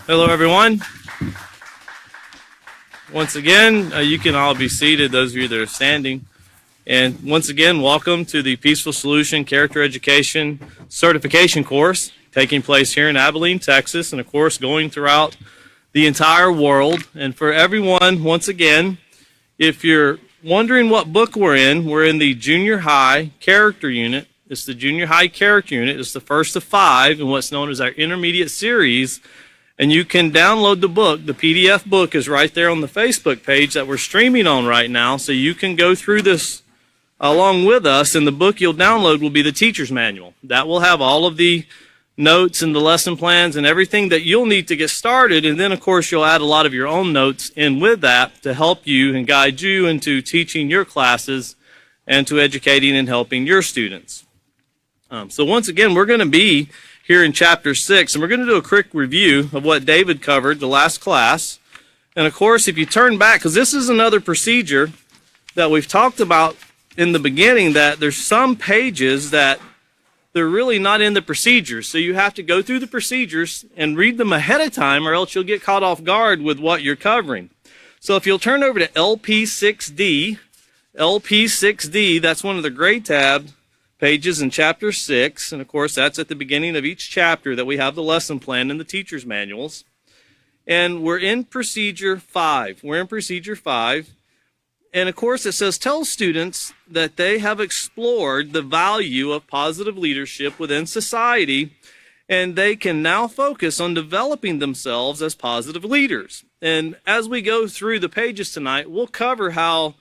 Hello, everyone. Once again, you can all be seated, those of you that are standing. And once again, welcome to the Peaceful Solution Character Education Certification course taking place here in Abilene, Texas, and of course going throughout the entire world. And for everyone, once again, if you're wondering what book we're in the junior high character unit. It's the junior high character unit. It's the first of 5 in what's known as our intermediate series. And you can download the book. The PDF book is right there on the Facebook page that we're streaming on right now. So you can go through this along with us. And the book you'll download will be the teacher's manual. That will have all of the notes and the lesson plans and everything that you'll need to get started. And then, of course, you'll add a lot of your own notes in with that to help you and guide you into teaching your classes and to educating and helping your students. So once again, we're going to be here in chapter 6, and we're going to do a quick review of what David covered the last class. And of course, if you turn back, because this is another procedure that we've talked about in the beginning, that there's some pages that they're really not in the procedures. So you have to go through the procedures and read them ahead of time, or else you'll get caught off guard with what you're covering. So if you'll turn over to LP6D, that's one of the gray tab pages in chapter 6, and of course that's at the beginning of each chapter that we have the lesson plan and the teacher's manuals. And we're in procedure 5. And of course it says, tell students that they have explored the value of positive leadership within society, and they can now focus on developing themselves as positive leaders. And as we go through the pages tonight, we'll cover how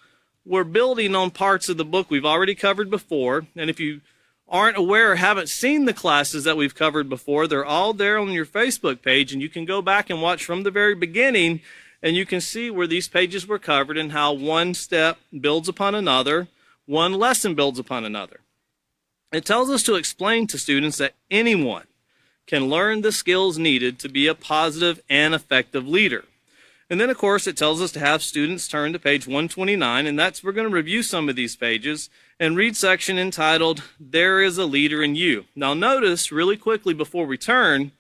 we're building on parts of the book we've already covered before. And if you aren't aware or haven't seen the classes that we've covered before, they're all there on your Facebook page, and you can go back and watch from the very beginning, and you can see where these pages were covered and how one step builds upon another, one lesson builds upon another. It tells us to explain to students that anyone can learn the skills needed to be a positive and effective leader. And then, of course, it tells us to have students turn to page 129, and we're going to review some of these pages and read section entitled, There is a Leader in You. Now, notice really quickly before we turn,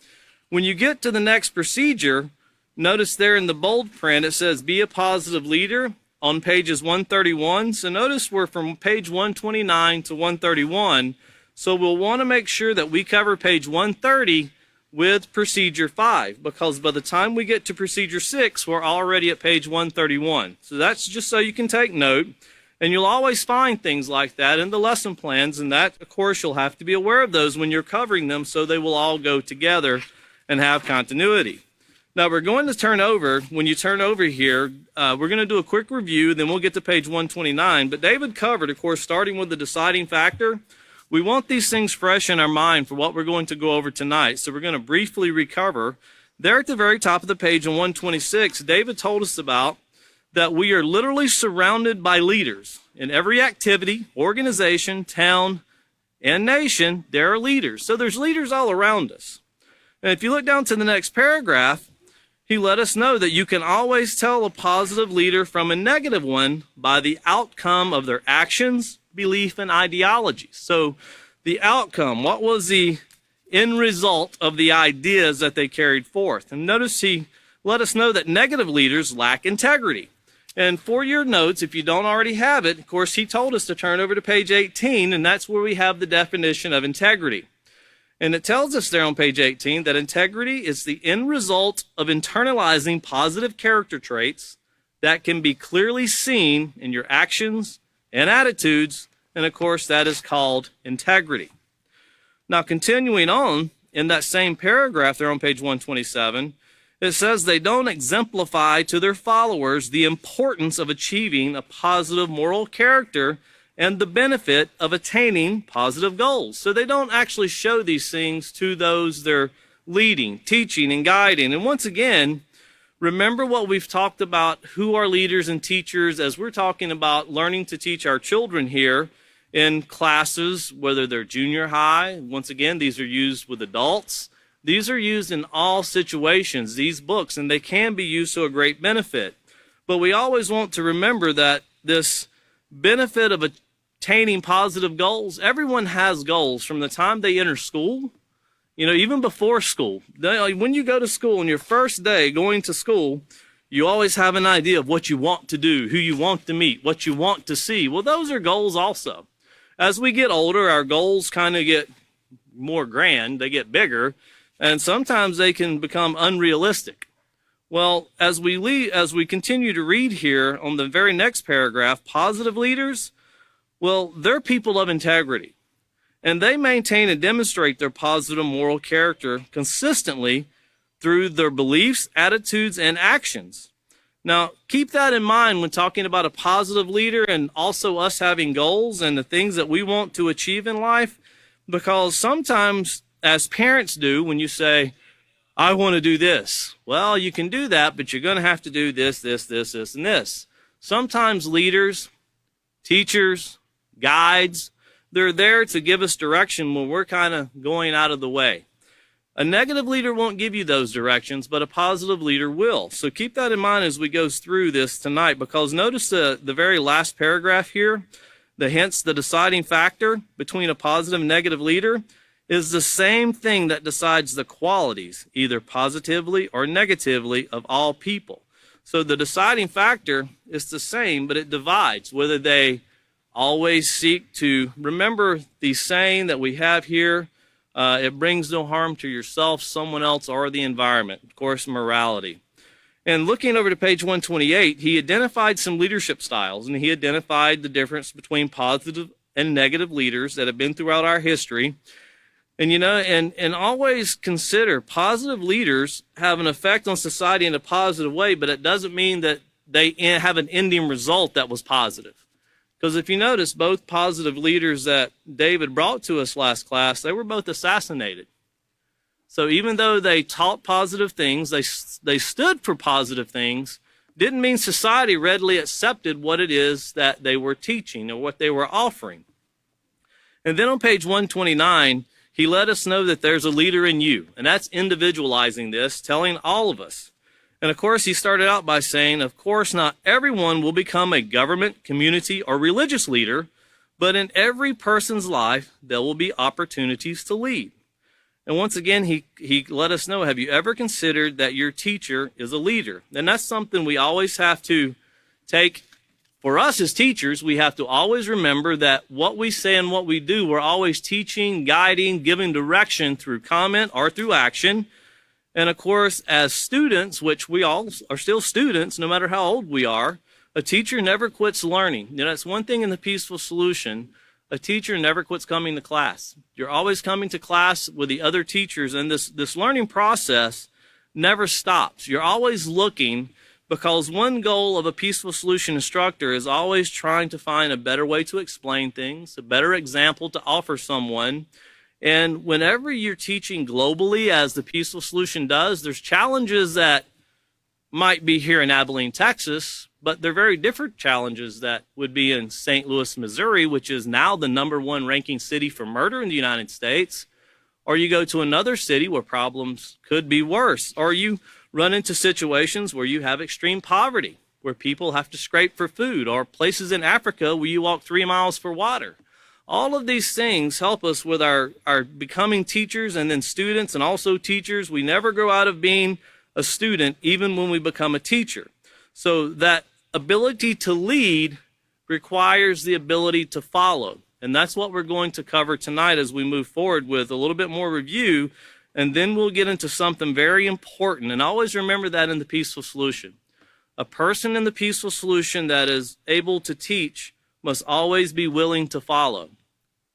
when you get to the next procedure, notice there in the bold print, it says, Be a Positive Leader on pages 131. So notice we're from page 129 to 131. So we'll want to make sure that we cover page 130 with procedure 5, because by the time we get to procedure 6, we're already at page 131. So that's just so you can take note, and you'll always find things like that in the lesson plans, and that, of course, you'll have to be aware of those when you're covering them so they will all go together and have continuity. Now, we're going to turn over, when you turn over here, we're going to do a quick review, then we'll get to page 129, but David covered, of course, starting with the deciding factor. We want these things fresh in our mind for what we're going to go over tonight. So we're going to briefly recover. There at the very top of the page on 126, David told us about that we are literally surrounded by leaders. In every activity, organization, town, and nation, there are leaders. So there's leaders all around us. And if you look down to the next paragraph, he let us know that you can always tell a positive leader from a negative one by the outcome of their actions, belief, and ideology. So the outcome, what was the end result of the ideas that they carried forth? And notice he let us know that negative leaders lack integrity. And for your notes, if you don't already have it, of course, he told us to turn over to page 18, and that's where we have the definition of integrity. And it tells us there on page 18 that integrity is the end result of internalizing positive character traits that can be clearly seen in your actions and attitudes, and of course that is called integrity. Now, continuing on in that same paragraph there on page 127, it says they don't exemplify to their followers the importance of achieving a positive moral character and the benefit of attaining positive goals. So they don't actually show these things to those they're leading, teaching, and guiding. And once again, remember what we've talked about, who are leaders and teachers, as we're talking about learning to teach our children here in classes, whether they're junior high. Once again, these are used with adults. These are used in all situations, these books, and they can be used to a great benefit. But we always want to remember that this benefit of attaining positive goals, everyone has goals from the time they enter school even before school. When you go to school on your first day going to school, you always have an idea of what you want to do, who you want to meet, what you want to see. Well, those are goals also. As we get older, our goals kind of get more grand, they get bigger, and sometimes they can become unrealistic. Well, as we continue to read here on the very next paragraph, positive leaders, well, they're people of integrity, and they maintain and demonstrate their positive moral character consistently through their beliefs, attitudes, and actions. Now, keep that in mind when talking about a positive leader and also us having goals and the things that we want to achieve in life, because sometimes, as parents do, when you say, I want to do this, well, you can do that, but you're going to have to do this, this, this, this, and this. Sometimes leaders, teachers, guides, they're there to give us direction when we're kind of going out of the way. A negative leader won't give you those directions, but a positive leader will. So keep that in mind as we go through this tonight, because notice the very last paragraph here, the deciding factor between a positive and negative leader is the same thing that decides the qualities, either positively or negatively, of all people. So the deciding factor is the same, but it divides, whether they always seek to remember the saying that we have here, it brings no harm to yourself, someone else, or the environment. Of course, morality. And looking over to page 128, he identified some leadership styles, and he identified the difference between positive and negative leaders that have been throughout our history. And, and always consider positive leaders have an effect on society in a positive way, but it doesn't mean that they have an ending result that was positive. Because if you notice, both positive leaders that David brought to us last class, they were both assassinated. So even though they taught positive things, they stood for positive things, didn't mean society readily accepted what it is that they were teaching or what they were offering. And then on page 129, he let us know that there's a leader in you, and that's individualizing this, telling all of us. And of course, he started out by saying, of course, not everyone will become a government, community, or religious leader, but in every person's life, there will be opportunities to lead. And once again, he let us know, have you ever considered that your teacher is a leader? And that's something we always have to take. For us as teachers, we have to always remember that what we say and what we do, we're always teaching, guiding, giving direction through comment or through action. And of course, as students, which we all are still students, no matter how old we are, a teacher never quits learning. That's one thing in the Peaceful Solution. A teacher never quits coming to class. You're always coming to class with the other teachers, and this learning process never stops. You're always looking, because one goal of a Peaceful Solution instructor is always trying to find a better way to explain things, a better example to offer someone. And whenever you're teaching globally, as the Peaceful Solution does, there's challenges that might be here in Abilene, Texas, but they're very different challenges that would be in St. Louis, Missouri, which is now the #1 ranking city for murder in the United States. Or you go to another city where problems could be worse. Or you run into situations where you have extreme poverty, where people have to scrape for food, or places in Africa where you walk 3 miles for water. All of these things help us with our becoming teachers and then students and also teachers. We never grow out of being a student, even when we become a teacher. So that ability to lead requires the ability to follow. And that's what we're going to cover tonight as we move forward with a little bit more review. And then we'll get into something very important. And always remember that in the Peaceful Solution. A person in the Peaceful Solution that is able to teach must always be willing to follow.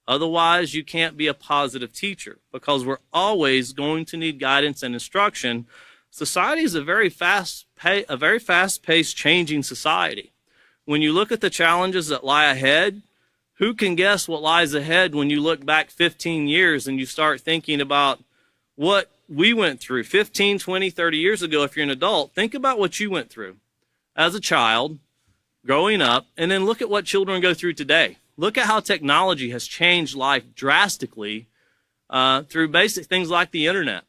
Otherwise, you can't be a positive teacher, because we're always going to need guidance and instruction. Society is a very fast-paced, changing society. When you look at the challenges that lie ahead, who can guess what lies ahead when you look back 15 years and you start thinking about what we went through 15, 20, 30 years ago? If you're an adult, think about what you went through as a child, growing up, and then look at what children go through today. Look at how technology has changed life drastically through basic things like the internet.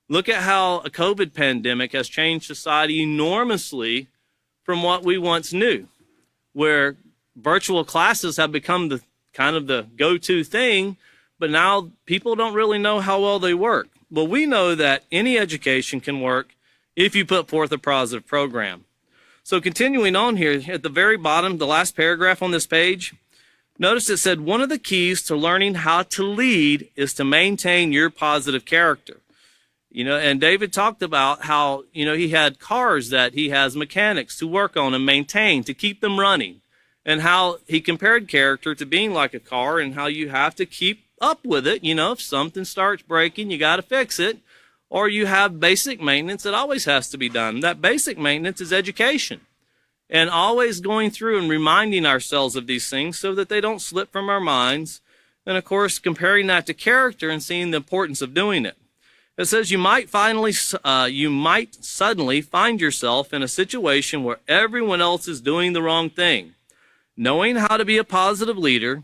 Look at how a COVID pandemic has changed society enormously from what we once knew, where virtual classes have become the kind of the go-to thing, but now people don't really know how well they work. Well, we know that any education can work if you put forth a positive program. So continuing on here, at the very bottom, the last paragraph on this page, notice it said one of the keys to learning how to lead is to maintain your positive character. And David talked about how, he had cars that he has mechanics to work on and maintain to keep them running, and how he compared character to being like a car and how you have to keep up with it. If something starts breaking, you got to fix it, or you have basic maintenance that always has to be done. That basic maintenance is education, and always going through and reminding ourselves of these things so that they don't slip from our minds. And of course, comparing that to character and seeing the importance of doing it. It says you might suddenly find yourself in a situation where everyone else is doing the wrong thing. Knowing how to be a positive leader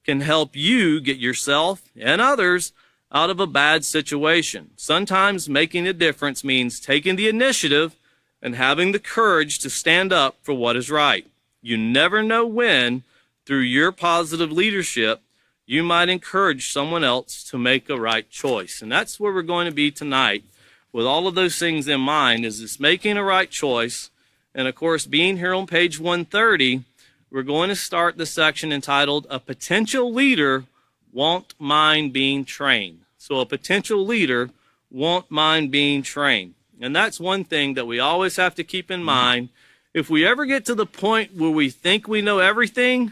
can help you get yourself and others out of a bad situation. Sometimes making a difference means taking the initiative and having the courage to stand up for what is right. You never know when, through your positive leadership, you might encourage someone else to make a right choice. And that's where we're going to be tonight, with all of those things in mind, is this making a right choice. And of course, being here on page 130, we're going to start the section entitled, A Potential Leader Won't Mind Being Trained. So a potential leader won't mind being trained. And that's one thing that we always have to keep in mind. If we ever get to the point where we think we know everything,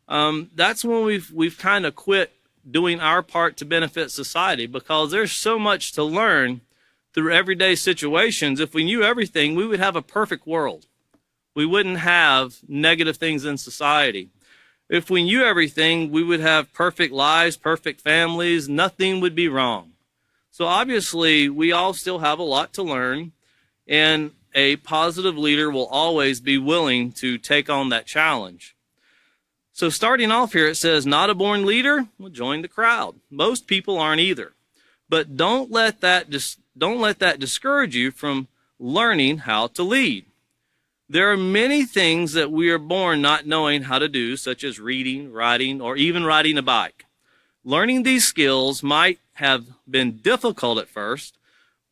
that's when we've kind of quit doing our part to benefit society, because there's so much to learn through everyday situations. If we knew everything, we would have a perfect world. We wouldn't have negative things in society. If we knew everything, we would have perfect lives, perfect families. Nothing would be wrong. So obviously, we all still have a lot to learn, and a positive leader will always be willing to take on that challenge. So starting off here, it says, not a born leader? Well, join the crowd. Most people aren't either. But don't let that discourage you from learning how to lead. There are many things that we are born not knowing how to do, such as reading, writing, or even riding a bike. Learning these skills might have been difficult at first,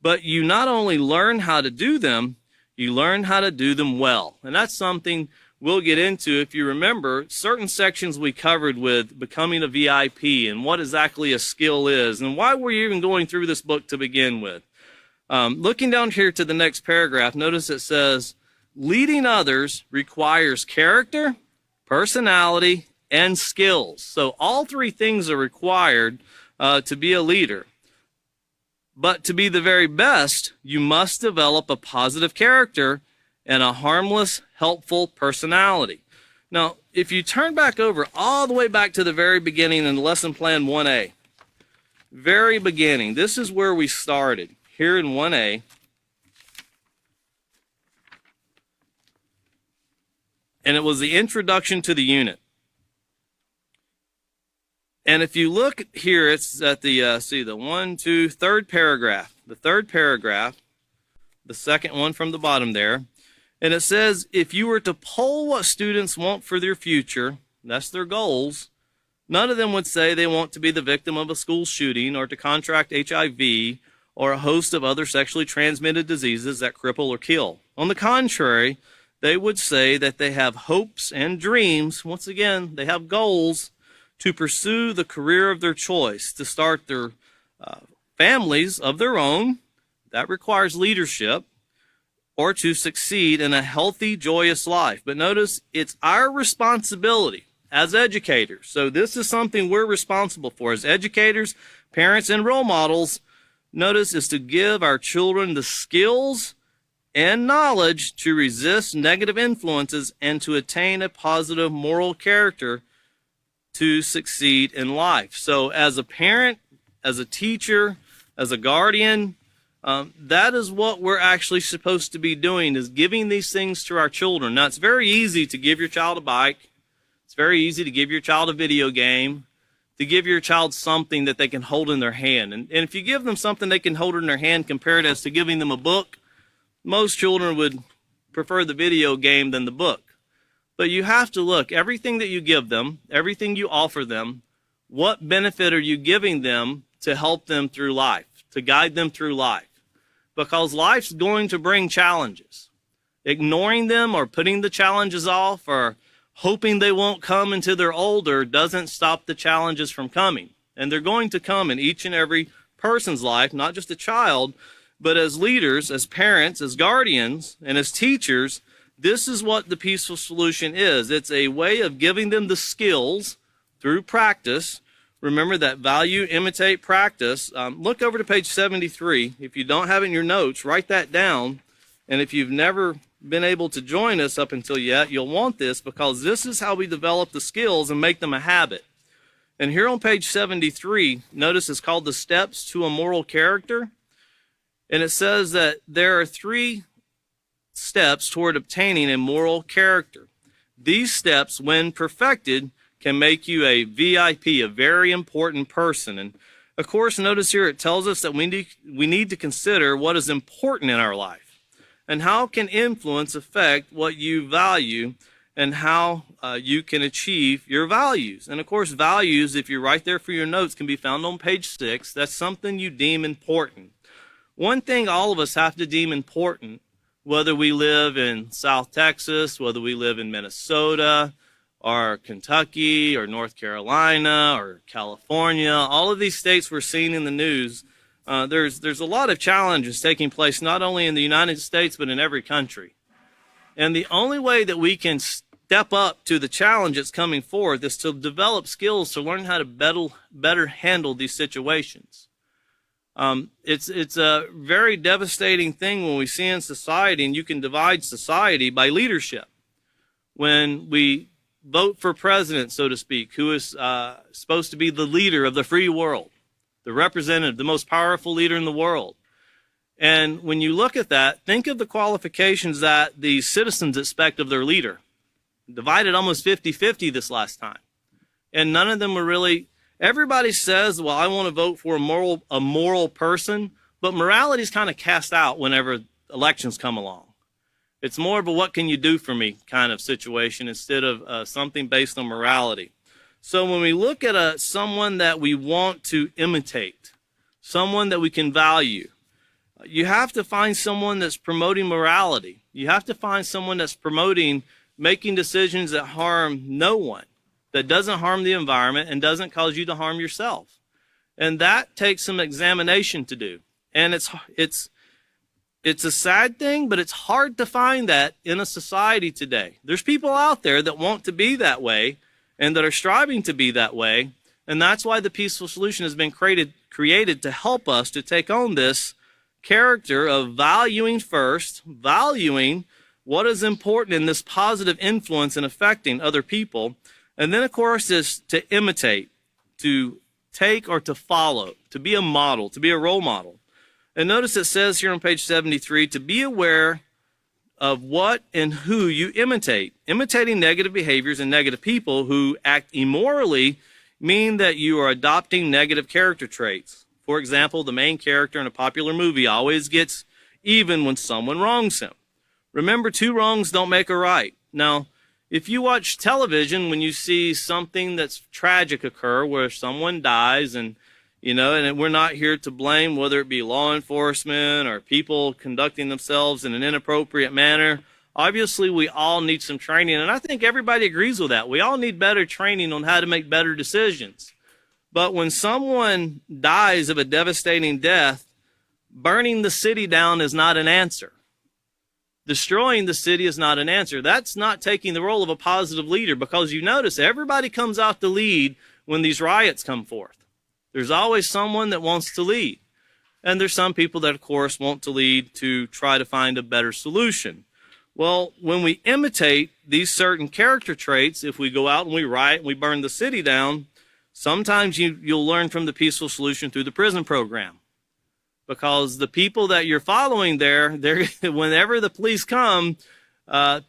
but you not only learn how to do them, you learn how to do them well. And that's something we'll get into. If you remember, certain sections we covered with becoming a VIP and what exactly a skill is and why we're even going through this book to begin with. Looking down here to the next paragraph, notice it says, leading others requires character, personality, and skills. So all three things are required to be a leader. But to be the very best, you must develop a positive character and a harmless, helpful personality. Now, if you turn back over all the way back to the very beginning in lesson plan 1A, very beginning, this is where we started, here in 1A. And it was the introduction to the unit. And if you look here, it's at the, third paragraph. The third paragraph, the second one from the bottom there. And it says, if you were to poll what students want for their future, that's their goals, none of them would say they want to be the victim of a school shooting or to contract HIV or a host of other sexually transmitted diseases that cripple or kill. On the contrary, they would say that they have hopes and dreams. Once again, they have goals to pursue the career of their choice, to start their families of their own. That requires leadership. Or to succeed in a healthy, joyous life. But notice, it's our responsibility as educators. So this is something we're responsible for as educators, parents, and role models. Notice, is to give our children the skills and knowledge to resist negative influences and to attain a positive moral character to succeed in life. So as a parent, as a teacher, as a guardian, that is what we're actually supposed to be doing, is giving these things to our children. Now, it's very easy to give your child a bike. It's very easy to give your child a video game, to give your child something that they can hold in their hand. And if you give them something they can hold in their hand compared as to giving them a book, most children would prefer the video game than the book. But you have to look, everything that you give them, everything you offer them, What benefit are you giving them to help them through life, to guide them through life? Because life's going to bring challenges. Ignoring them or putting the challenges off or hoping they won't come until they're older doesn't stop the challenges from coming. And they're going to come in each and every person's life, not just a child, but as leaders, as parents, as guardians, and as teachers. This is what the peaceful solution is. It's a way of giving them the skills through practice. Remember that value, imitate, practice. Look over to page 73. If you don't have it in your notes, write that down. And if you've never been able to join us up until yet, you'll want this, because this is how we develop the skills and make them a habit. And here on page 73, notice it's called the steps to a moral character. And it says that there are 3 steps toward obtaining a moral character. These steps, when perfected, can make you a VIP, a very important person. And of course, notice here it tells us that we need to consider what is important in our life and how can influence affect what you value and how you can achieve your values. And of course, values, if you're right there for your notes, can be found on page 6. That's something you deem important. One thing all of us have to deem important, whether we live in South Texas, whether we live in Minnesota, or Kentucky, or North Carolina, or California, all of these states we're seeing in the news, there's a lot of challenges taking place not only in the United States, but in every country. And the only way that we can step up to the challenge that's coming forth is to develop skills to learn how to better handle these situations. It's a very devastating thing when we see in society, and you can divide society by leadership. When we vote for president, so to speak, who is supposed to be the leader of the free world, the representative, the most powerful leader in the world. And when you look at that, think of the qualifications that the citizens expect of their leader. Divided almost 50-50 this last time. And none of them were really, everybody says, well, I want to vote for a moral person, but morality is kind of cast out whenever elections come along. It's more of a what can you do for me kind of situation instead of something based on morality. So when we look at someone that we want to imitate, someone that we can value, you have to find someone that's promoting morality. You have to find someone that's promoting making decisions that harm no one, that doesn't harm the environment and doesn't cause you to harm yourself. And that takes some examination to do. And it's a sad thing, but it's hard to find that in a society today. There's people out there that want to be that way and that are striving to be that way. And that's why the peaceful solution has been created to help us to take on this character of valuing first, valuing what is important in this positive influence in affecting other people. And then, of course, is to imitate, to take or to follow, to be a model, to be a role model. And notice it says here on page 73, to be aware of what and who you imitate. Imitating negative behaviors and negative people who act immorally mean that you are adopting negative character traits. For example, the main character in a popular movie always gets even when someone wrongs him. Remember, 2 wrongs don't make a right. Now, if you watch television, when you see something that's tragic occur, where someone dies, and we're not here to blame whether it be law enforcement or people conducting themselves in an inappropriate manner. Obviously, we all need some training, and I think everybody agrees with that. We all need better training on how to make better decisions. But when someone dies of a devastating death, burning the city down is not an answer. Destroying the city is not an answer. That's not taking the role of a positive leader, because you notice everybody comes out to lead when these riots come forth. There's always someone that wants to lead. And there's some people that, of course, want to lead to try to find a better solution. Well, when we imitate these certain character traits, if we go out and we riot and we burn the city down, sometimes you'll learn from the peaceful solution through the prison program. Because the people that you're following there, whenever the police come,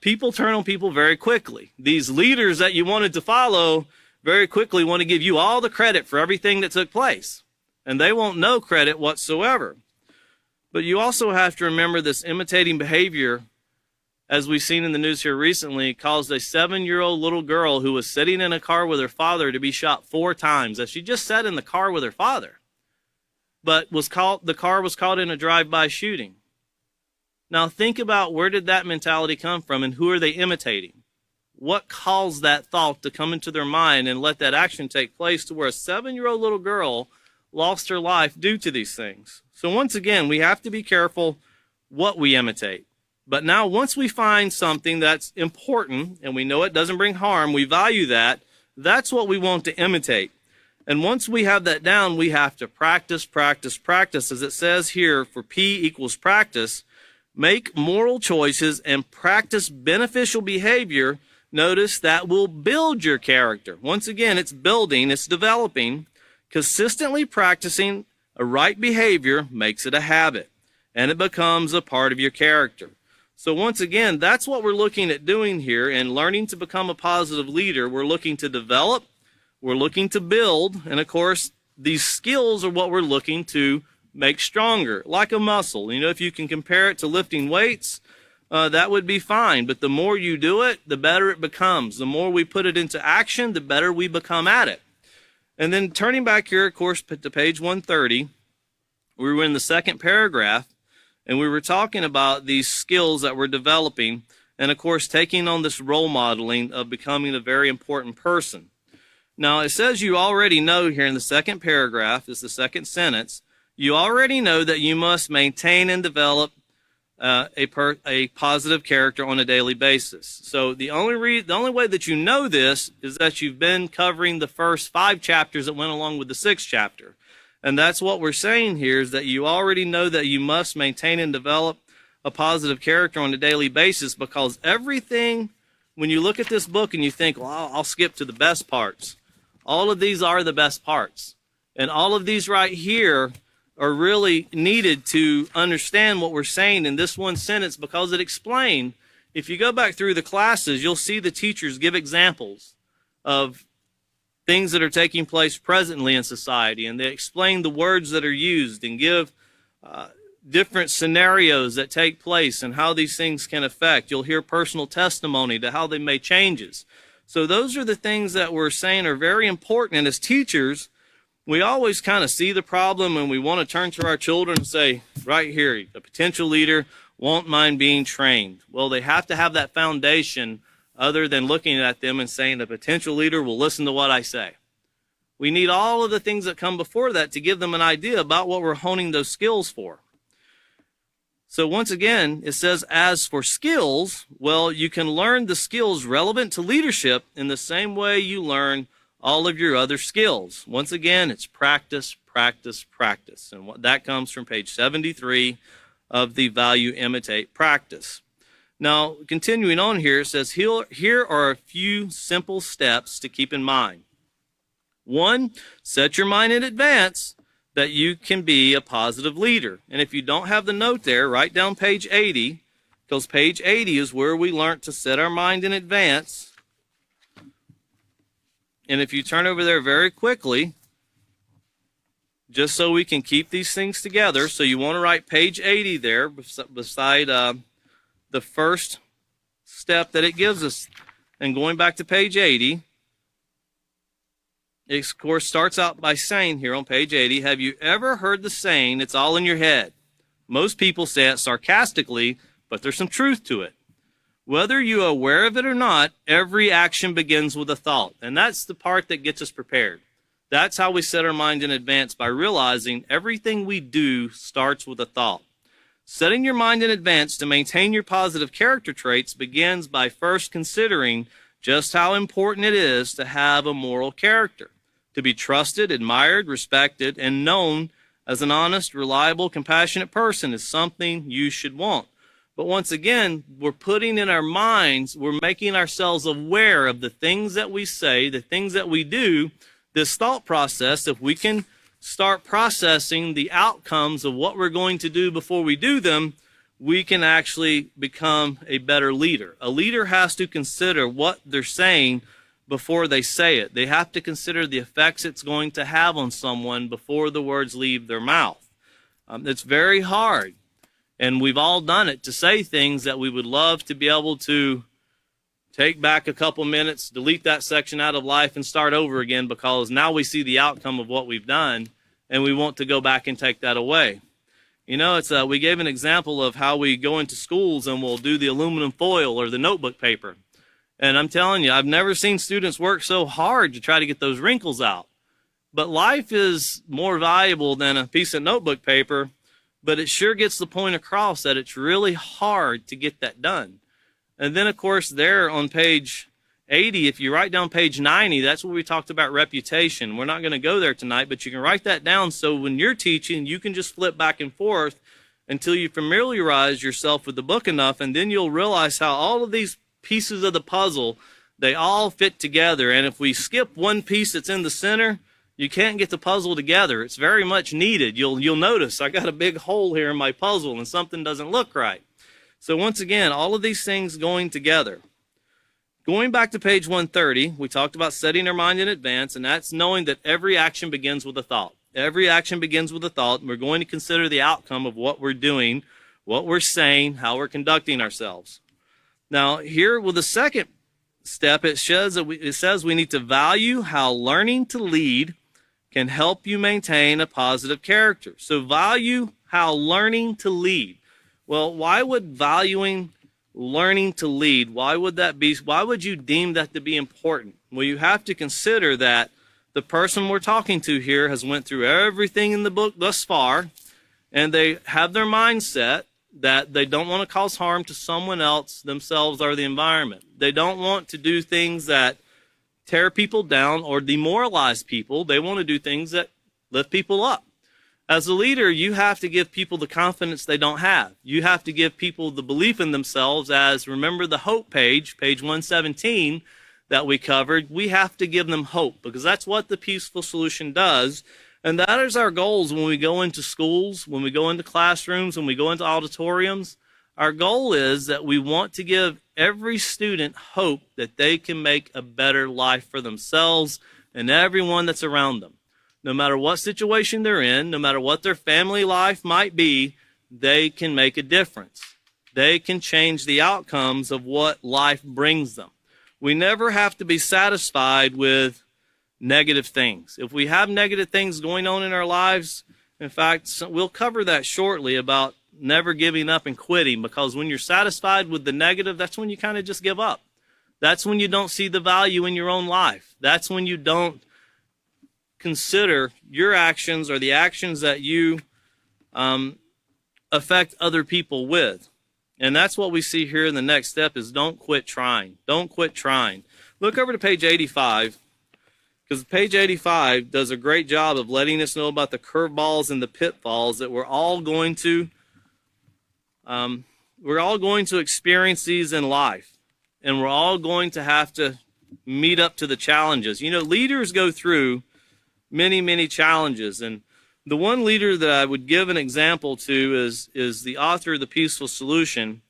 people turn on people very quickly. These leaders that you wanted to follow very quickly want to give you all the credit for everything that took place. And they won't know credit whatsoever. But you also have to remember this imitating behavior as we've seen in the news here recently, caused a 7-year-old little girl who was sitting in a car with her father to be shot 4 times as she just sat in the car with her father, but the car was caught in a drive-by shooting. Now think about, where did that mentality come from, and who are they imitating? What caused that thought to come into their mind and let that action take place to where a 7-year-old little girl lost her life due to these things? So once again, we have to be careful what we imitate. But now once we find something that's important and we know it doesn't bring harm, we value that, that's what we want to imitate. And once we have that down, we have to practice, practice, practice. As it says here, for P equals practice, make moral choices and practice beneficial behavior. Notice that will build your character. Once again, it's building, it's developing. Consistently practicing a right behavior makes it a habit, and it becomes a part of your character. So once again, that's what we're looking at doing here, and learning to become a positive leader. We're looking to develop, we're looking to build, and of course, these skills are what we're looking to make stronger, like a muscle. You know, if you can compare it to lifting weights, that would be fine. But the more you do it, the better it becomes. The more we put it into action, the better we become at it. And then turning back here, of course, to page 130, we were in the second paragraph, and we were talking about these skills that we're developing, and of course, taking on this role modeling of becoming a very important person. Now, it says you already know here in the second paragraph, is the second sentence, you already know that you must maintain and develop a positive character on a daily basis. So the only way that you know this is that you've been covering the first 5 chapters that went along with the 6th chapter. And that's what we're saying here, is that you already know that you must maintain and develop a positive character on a daily basis, because everything, when you look at this book and you think, well, I'll skip to the best parts, all of these are the best parts. And all of these right here are really needed to understand what we're saying in this one sentence, because it explained, if you go back through the classes, you'll see the teachers give examples of things that are taking place presently in society, and they explain the words that are used and give different scenarios that take place and how these things can affect. You'll hear personal testimony to how they made changes. So those are the things that we're saying are very important. And as teachers, we always kind of see the problem, and we want to turn to our children and say, right here, a potential leader won't mind being trained. Well, they have to have that foundation, other than looking at them and saying a potential leader will listen to what I say. We need all of the things that come before that to give them an idea about what we're honing those skills for. So once again, it says, as for skills, well, you can learn the skills relevant to leadership in the same way you learn all of your other skills. Once again, it's practice, practice, practice. And that comes from page 73 of the Value, Imitate, Practice. Now, continuing on here, it says, here are a few simple steps to keep in mind. 1, set your mind in advance that you can be a positive leader. And if you don't have the note there, write down page 80, because page 80 is where we learned to set our mind in advance. And if you turn over there very quickly, just so we can keep these things together, so you want to write page 80 there beside the first step that it gives us. And going back to page 80, it of course starts out by saying here on page 80, have you ever heard the saying, it's all in your head? Most people say it sarcastically, but there's some truth to it. Whether you're aware of it or not, every action begins with a thought. And that's the part that gets us prepared. That's how we set our mind in advance, by realizing everything we do starts with a thought. Setting your mind in advance to maintain your positive character traits begins by first considering just how important it is to have a moral character, to be trusted, admired, respected, and known as an honest, reliable, compassionate person is something you should want. But once again, we're putting in our minds, we're making ourselves aware of the things that we say, the things that we do, this thought process. If we can start processing the outcomes of what we're going to do before we do them, we can actually become a better leader. A leader has to consider what they're saying before they say it. They have to consider the effects it's going to have on someone before the words leave their mouth. It's very hard. And we've all done it to say things that we would love to be able to take back a couple minutes, delete that section out of life, and start over again, because now we see the outcome of what we've done, and we want to go back and take that away. You know, we gave an example of how we go into schools and we'll do the aluminum foil or the notebook paper. And I'm telling you, I've never seen students work so hard to try to get those wrinkles out. But life is more valuable than a piece of notebook paper, but it sure gets the point across that it's really hard to get that done. And then, of course, there on page 80, if you write down page 90, that's where we talked about reputation. We're not going to go there tonight, but you can write that down so when you're teaching, you can just flip back and forth until you familiarize yourself with the book enough, and then you'll realize how all of these pieces of the puzzle, they all fit together. And if we skip one piece that's in the center, you can't get the puzzle together. It's very much needed. You'll notice I got a big hole here in my puzzle and something doesn't look right. So once again, all of these things going together. Going back to page 130, we talked about setting our mind in advance, and that's knowing that every action begins with a thought. Every action begins with a thought, and we're going to consider the outcome of what we're doing, what we're saying, how we're conducting ourselves. Now, here with the second step, it says we need to value how learning to lead can help you maintain a positive character. So value how learning to lead. Well, why would valuing learning to lead, why would you deem that to be important? Well, you have to consider that the person we're talking to here has went through everything in the book thus far, and they have their mindset that they don't want to cause harm to someone else, themselves, or the environment. They don't want to do things that tear people down or demoralize people. They want to do things that lift people up. As a leader, you have to give people the confidence they don't have. You have to give people the belief in themselves. As remember the hope page 117 that we covered, we have to give them hope, because that's what the Peaceful Solution does. And that is our goals when we go into schools, when we go into classrooms, when we go into auditoriums. Our goal is that we want to give every student hope that they can make a better life for themselves and everyone that's around them. No matter what situation they're in, no matter what their family life might be, they can make a difference. They can change the outcomes of what life brings them. We never have to be satisfied with negative things. If we have negative things going on in our lives, in fact, we'll cover that shortly about never giving up and quitting, because when you're satisfied with the negative, that's when you kind of just give up. That's when you don't see the value in your own life. That's when you don't consider your actions or the actions that you affect other people with. And that's what we see here in the next step is don't quit trying. Don't quit trying. Look over to page 85, because page 85 does a great job of letting us know about the curveballs and the pitfalls that we're all going to experience these in life. And we're all going to have to meet up to the challenges. You know, leaders go through many, many challenges. And the one leader that I would give an example to is the author of The Peaceful Solution.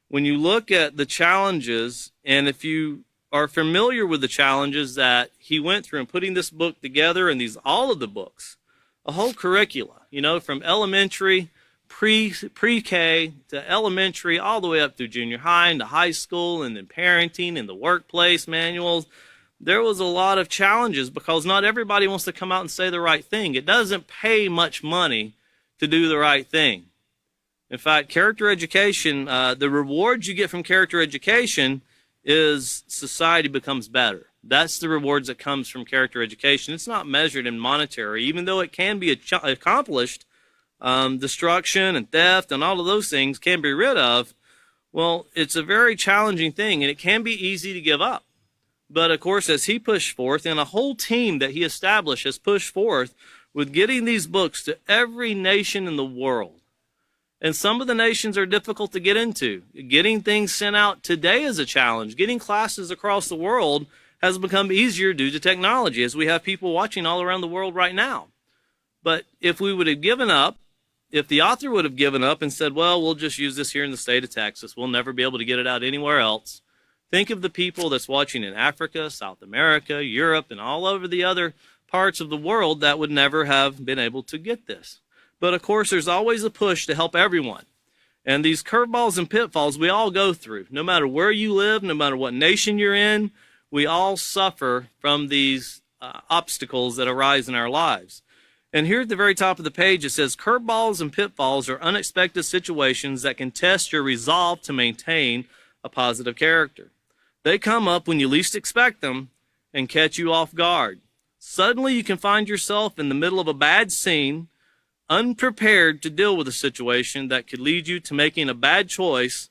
When you look at the challenges, and if you are familiar with the challenges that he went through in putting this book together, and all of the books, a whole curricula, you know, from elementary, pre-K to elementary, all the way up through junior high and to high school, and then parenting and the workplace manuals. There was a lot of challenges because not everybody wants to come out and say the right thing. It doesn't pay much money to do the right thing. In fact, character education, the rewards you get from character education is society becomes better. That's the rewards that comes from character education. It's not measured in monetary, even though it can be accomplished. Destruction and theft and all of those things can be rid of. Well, it's a very challenging thing, and it can be easy to give up. But, of course, as he pushed forth, and a whole team that he established has pushed forth with getting these books to every nation in the world. And some of the nations are difficult to get into. Getting things sent out today is a challenge. Getting classes across the world has become easier due to technology, as we have people watching all around the world right now. But if we would have given up, if the author would have given up and said, well, we'll just use this here in the state of Texas, we'll never be able to get it out anywhere else. Think of the people that's watching in Africa, South America, Europe, and all over the other parts of the world that would never have been able to get this. But, of course, there's always a push to help everyone. And these curveballs and pitfalls we all go through. No matter where you live, no matter what nation you're in, we all suffer from these obstacles that arise in our lives. And here at the very top of the page, it says, curveballs and pitfalls are unexpected situations that can test your resolve to maintain a positive character. They come up when you least expect them and catch you off guard. Suddenly you can find yourself in the middle of a bad scene, unprepared to deal with a situation that could lead you to making a bad choice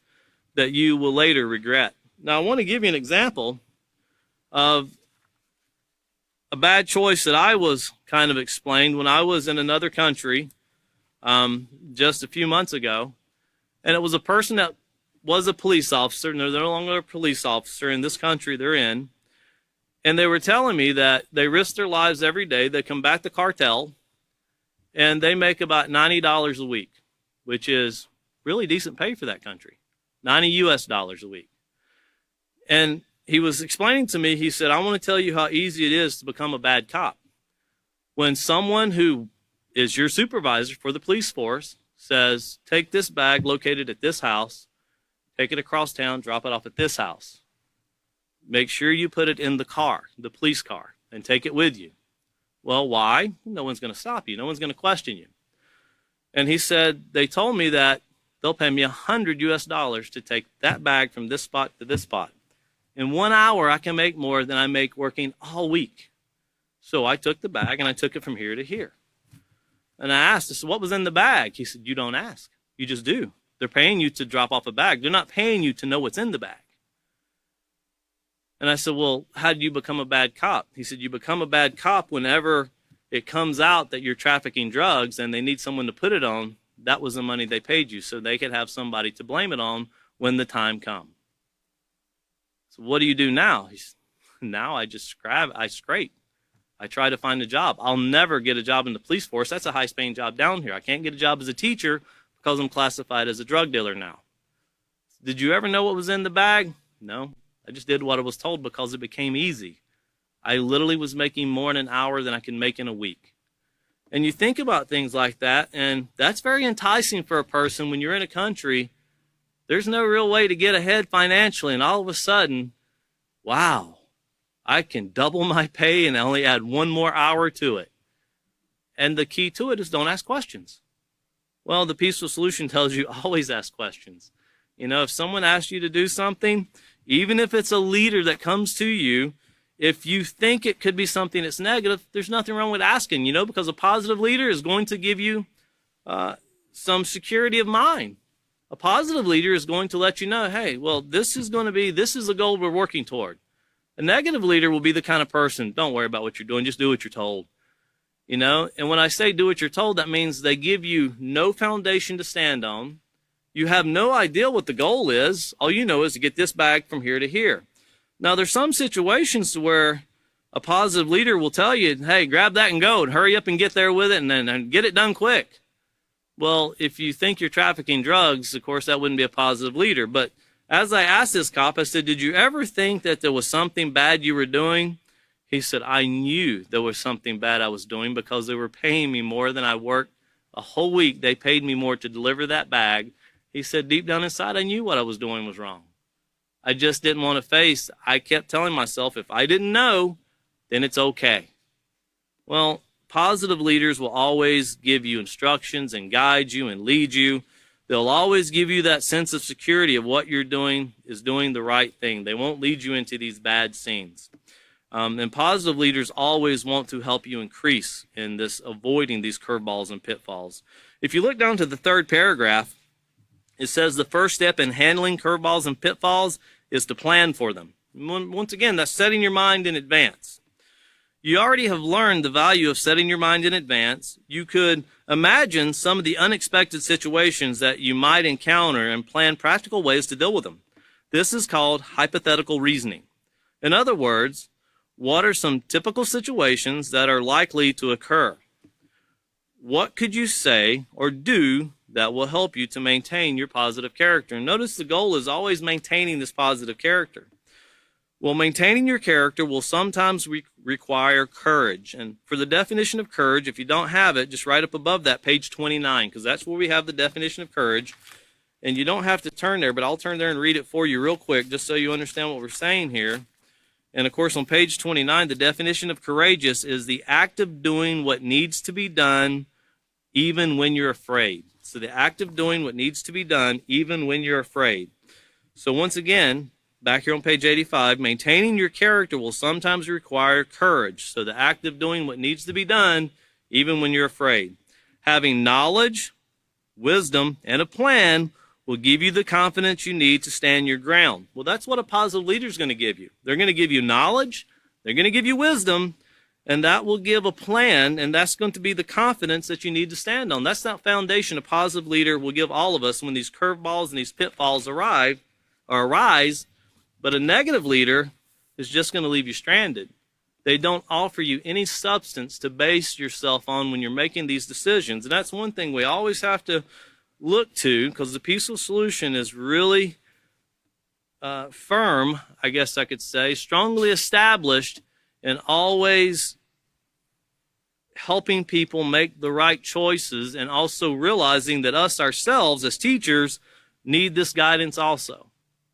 that you will later regret. Now, I want to give you an example of a bad choice that I was kind of explained when I was in another country just a few months ago. And it was a person that was a police officer, and they're no longer a police officer in this country they're in. And they were telling me that they risk their lives every day. They combat the cartel, and they make about $90 a week, which is really decent pay for that country, $90 US a week. And he was explaining to me, he said, I want to tell you how easy it is to become a bad cop. When someone who is your supervisor for the police force says, take this bag located at this house, take it across town, drop it off at this house. Make sure you put it in the car, the police car, and take it with you. Well, why? No one's going to stop you. No one's going to question you. And he said, they told me that they'll pay me $100 US to take that bag from this spot to this spot. In 1 hour, I can make more than I make working all week. So I took the bag and I took it from here to here. And I asked, I said, what was in the bag? He said, you don't ask. You just do. They're paying you to drop off a bag. They're not paying you to know what's in the bag. And I said, well, how do you become a bad cop? He said, you become a bad cop whenever it comes out that you're trafficking drugs and they need someone to put it on. That was the money they paid you, so they could have somebody to blame it on when the time comes. So what do you do now? He said, now I just scrape. I try to find a job. I'll never get a job in the police force. That's a high-paying job down here. I can't get a job as a teacher because I'm classified as a drug dealer now. Did you ever know what was in the bag? No. I just did what I was told because it became easy. I literally was making more in an hour than I can make in a week. And you think about things like that, and that's very enticing for a person when you're in a country. There's no real way to get ahead financially, and all of a sudden, wow, I can double my pay and only add one more hour to it. And the key to it is don't ask questions. Well, the peaceful solution tells you always ask questions. You know, if someone asks you to do something, even if it's a leader that comes to you, if you think it could be something that's negative, there's nothing wrong with asking, because a positive leader is going to give you some security of mind. A positive leader is going to let you know, hey, well, this is the goal we're working toward. A negative leader will be the kind of person, don't worry about what you're doing, just do what you're told. And when I say do what you're told, that means they give you no foundation to stand on. You have no idea what the goal is. All you know is to get this bag from here to here. Now, there's some situations where a positive leader will tell you, hey, grab that and go and hurry up and get there with it and get it done quick. Well, if you think you're trafficking drugs, of course, that wouldn't be a positive leader. But as I asked this cop, I said, did you ever think that there was something bad you were doing? He said, I knew there was something bad I was doing because they were paying me more than I worked a whole week. They paid me more to deliver that bag. He said, deep down inside, I knew what I was doing was wrong. I just didn't want to face. I kept telling myself, if I didn't know, then it's okay. Well, positive leaders will always give you instructions and guide you and lead you. They'll always give you that sense of security of what you're doing is doing the right thing. They won't lead you into these bad scenes. And positive leaders always want to help you increase in this, avoiding these curveballs and pitfalls. If you look down to the third paragraph, it says the first step in handling curveballs and pitfalls is to plan for them. Once again, that's setting your mind in advance. You already have learned the value of setting your mind in advance. You could imagine some of the unexpected situations that you might encounter and plan practical ways to deal with them. This is called hypothetical reasoning. In other words, what are some typical situations that are likely to occur? What could you say or do that will help you to maintain your positive character? And notice the goal is always maintaining this positive character. Well, maintaining your character will sometimes require courage. And for the definition of courage, if you don't have it, just right up above that, page 29, because that's where we have the definition of courage. And you don't have to turn there, but I'll turn there and read it for you real quick just so you understand what we're saying here. And of course, on page 29, the definition of courageous is the act of doing what needs to be done even when you're afraid. So the act of doing what needs to be done even when you're afraid. So once again, back here on page 85, maintaining your character will sometimes require courage. So the act of doing what needs to be done even when you're afraid. Having knowledge, wisdom, and a plan will give you the confidence you need to stand your ground. Well, that's what a positive leader is going to give you. They're going to give you knowledge, they're going to give you wisdom, and that will give a plan, and that's going to be the confidence that you need to stand on. That's that foundation a positive leader will give all of us when these curveballs and these pitfalls arise. But a negative leader is just going to leave you stranded. They don't offer you any substance to base yourself on when you're making these decisions. And that's one thing we always have to look to, because the peaceful solution is really firm, I guess I could say, strongly established, and always helping people make the right choices, and also realizing that us ourselves as teachers need this guidance also.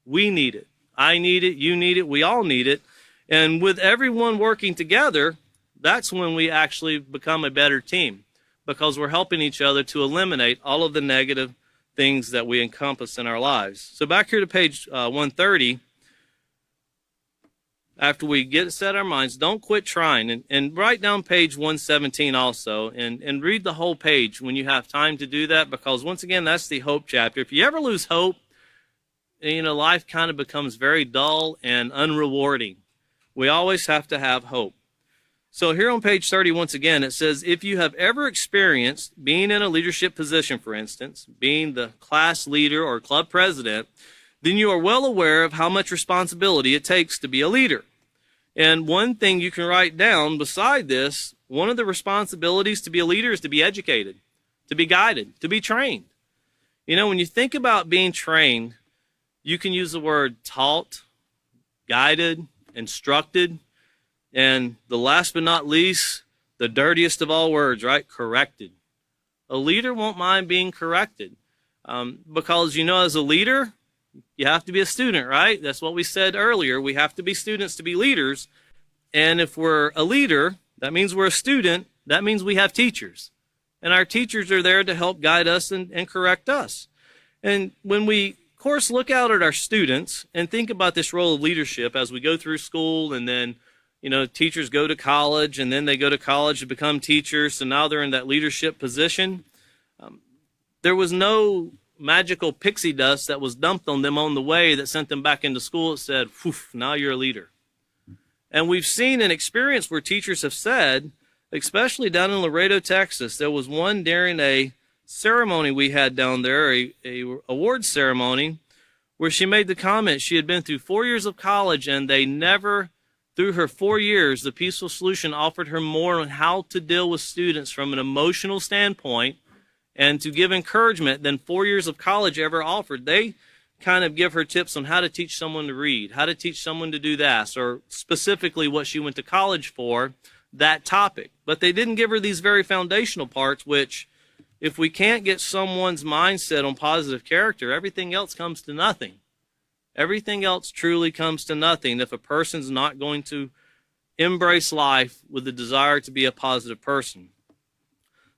We need it. I need it. You need it. We all need it. And with everyone working together, that's when we actually become a better team, because we're helping each other to eliminate all of the negative things that we encompass in our lives. So back here to page 130, after we set our minds, don't quit trying. And write down page 117 also, and read the whole page when you have time to do that, because once again, that's the hope chapter. If you ever lose hope, life kind of becomes very dull and unrewarding. We always have to have hope. So here on page 30, once again, it says, if you have ever experienced being in a leadership position, for instance, being the class leader or club president, then you are well aware of how much responsibility it takes to be a leader. And one thing you can write down beside this, one of the responsibilities to be a leader is to be educated, to be guided, to be trained. When you think about being trained, you can use the word taught, guided, instructed, and the last but not least, the dirtiest of all words, right? Corrected. A leader won't mind being corrected, because, as a leader, you have to be a student, right? That's what we said earlier. We have to be students to be leaders. And if we're a leader, that means we're a student. That means we have teachers. And our teachers are there to help guide us and correct us. And when we, of course, look out at our students and think about this role of leadership as we go through school, and then, teachers go to college, and then they go to college to become teachers. So now they're in that leadership position. There was no magical pixie dust that was dumped on them on the way that sent them back into school. It said, "Poof, now you're a leader." And we've seen and experienced where teachers have said, especially down in Laredo, Texas, there was one during a ceremony we had down there, a award ceremony, where she made the comment she had been through 4 years of college, and they never, through her 4 years, the Peaceful Solution offered her more on how to deal with students from an emotional standpoint and to give encouragement than 4 years of college ever offered. They kind of give her tips on how to teach someone to read, how to teach someone to do this, or specifically what she went to college for, that topic. But they didn't give her these very foundational parts, which, if we can't get someone's mindset on positive character, everything else comes to nothing. Everything else truly comes to nothing if a person's not going to embrace life with the desire to be a positive person.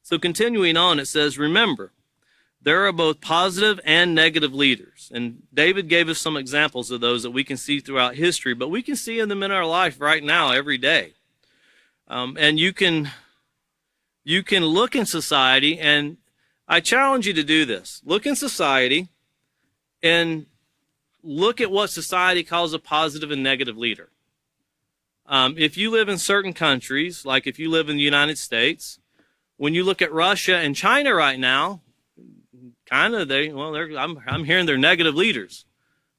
So continuing on, it says, remember, there are both positive and negative leaders. And David gave us some examples of those that we can see throughout history, but we can see them in our life right now, every day. And you can look in society, and I challenge you to do this. Look in society and look at what society calls a positive and negative leader. If you live in certain countries, like if you live in the United States, when you look at Russia and China right now, I'm hearing they're negative leaders.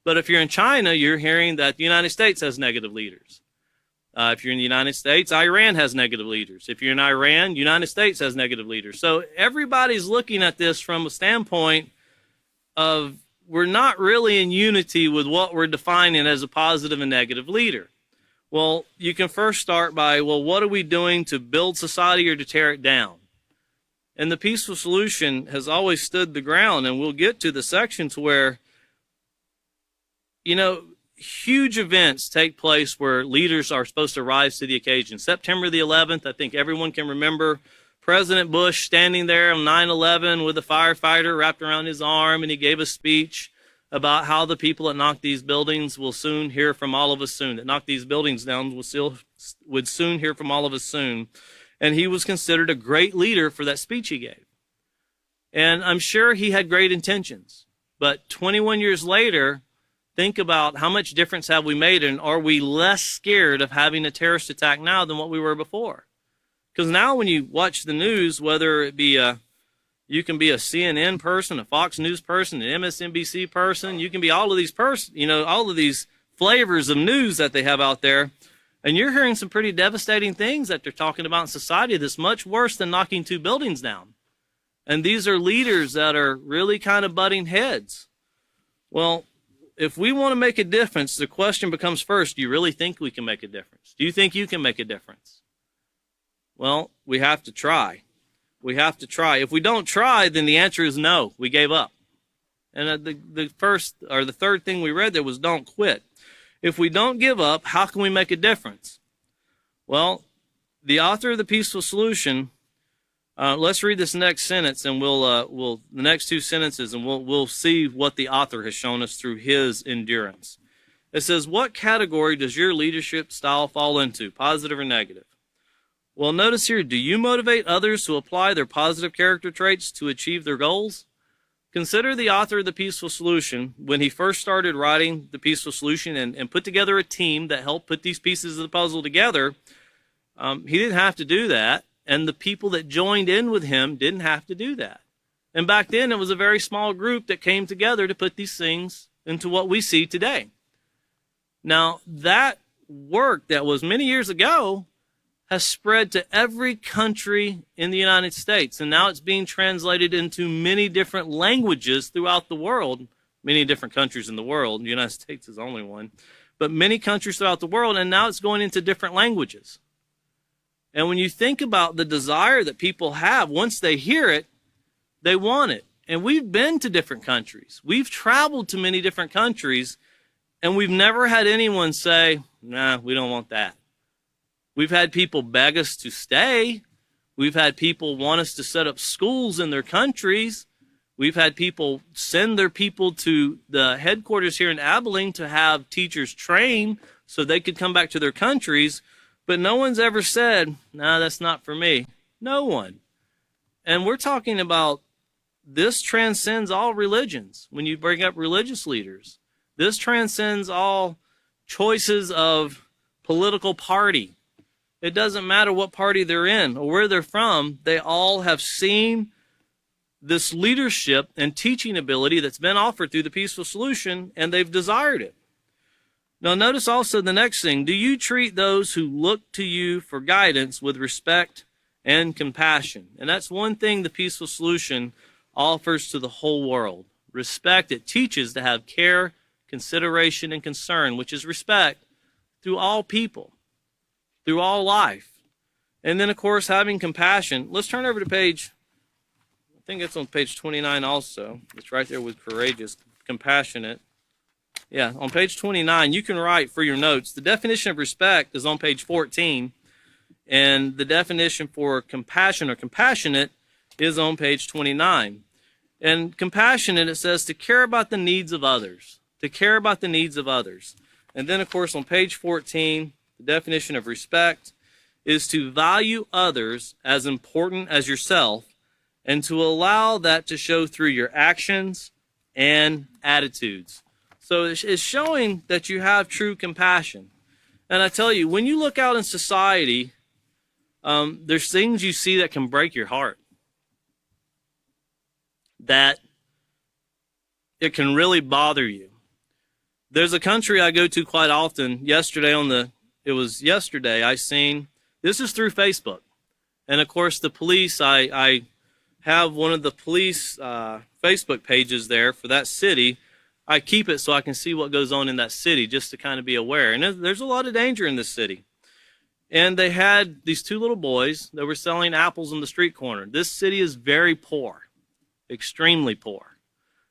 But if you're in China, you're hearing that the United States has negative leaders. If you're in the United States, Iran has negative leaders. If you're in Iran, the United States has negative leaders. So everybody's looking at this from a standpoint of we're not really in unity with what we're defining as a positive and negative leader. Well, you can first start by, what are we doing to build society or to tear it down? And the peaceful solution has always stood the ground, and we'll get to the sections where, huge events take place where leaders are supposed to rise to the occasion. September the 11th, I think everyone can remember President Bush standing there on 9/11 with a firefighter wrapped around his arm, and he gave a speech about how the people that knocked these buildings will soon hear from all of us soon, that knocked these buildings down would soon hear from all of us soon. And he was considered a great leader for that speech he gave. And I'm sure he had great intentions. But 21 years later, think about how much difference have we made, and are we less scared of having a terrorist attack now than what we were before? Because now when you watch the news, whether it be you can be a CNN person, a Fox News person, an MSNBC person, you can be all of these all of these flavors of news that they have out there, and you're hearing some pretty devastating things that they're talking about in society that's much worse than knocking 2 buildings down. And these are leaders that are really kind of butting heads. Well, if we want to make a difference, the question becomes first, do you really think we can make a difference? Do you think you can make a difference? Well, we have to try. We have to try. If we don't try, then the answer is no. We gave up. And the third thing we read there was don't quit. If we don't give up, how can we make a difference? Well, the author of The Peaceful Solution, let's read this next sentence, and the next 2 sentences, and we'll see what the author has shown us through his endurance. It says, what category does your leadership style fall into, positive or negative? Well, notice here, do you motivate others to apply their positive character traits to achieve their goals? Consider the author of The Peaceful Solution. When he first started writing The Peaceful Solution and put together a team that helped put these pieces of the puzzle together, he didn't have to do that. And the people that joined in with him didn't have to do that. And back then, it was a very small group that came together to put these things into what we see today. Now, that work that was many years ago has spread to every country in the United States. And now it's being translated into many different languages throughout the world, many different countries in the world. The United States is only one. But many countries throughout the world, and now it's going into different languages. And when you think about the desire that people have, once they hear it, they want it. And we've been to different countries. We've traveled to many different countries, and we've never had anyone say, nah, we don't want that. We've had people beg us to stay. We've had people want us to set up schools in their countries. We've had people send their people to the headquarters here in Abilene to have teachers train so they could come back to their countries. But no one's ever said, nah, that's not for me. No one. And we're talking about this transcends all religions when you bring up religious leaders. This transcends all choices of political party. It doesn't matter what party they're in or where they're from. They all have seen this leadership and teaching ability that's been offered through the Peaceful Solution, and they've desired it. Now, notice also the next thing. Do you treat those who look to you for guidance with respect and compassion? And that's one thing the Peaceful Solution offers to the whole world. Respect. It teaches to have care, consideration, and concern, which is respect through all people, through all life. And then, of course, having compassion. Let's turn over to page, I think it's on page 29 also. It's right there with courageous, compassionate. Yeah, on page 29, you can write for your notes. The definition of respect is on page 14, and the definition for compassion or compassionate is on page 29. And compassionate, it says to care about the needs of others, to care about the needs of others. And then, of course, on page 14, the definition of respect is to value others as important as yourself and to allow that to show through your actions and attitudes. So it's showing that you have true compassion. And I tell you, when you look out in society, there's things you see that can break your heart. That it can really bother you. There's a country I go to quite often. Yesterday I seen, this is through Facebook. And of course the police, I have one of the police Facebook pages there for that city. I keep it so I can see what goes on in that city just to kind of be aware. And there's a lot of danger in this city. And they had these two little boys that were selling apples on the street corner. This city is very poor, extremely poor.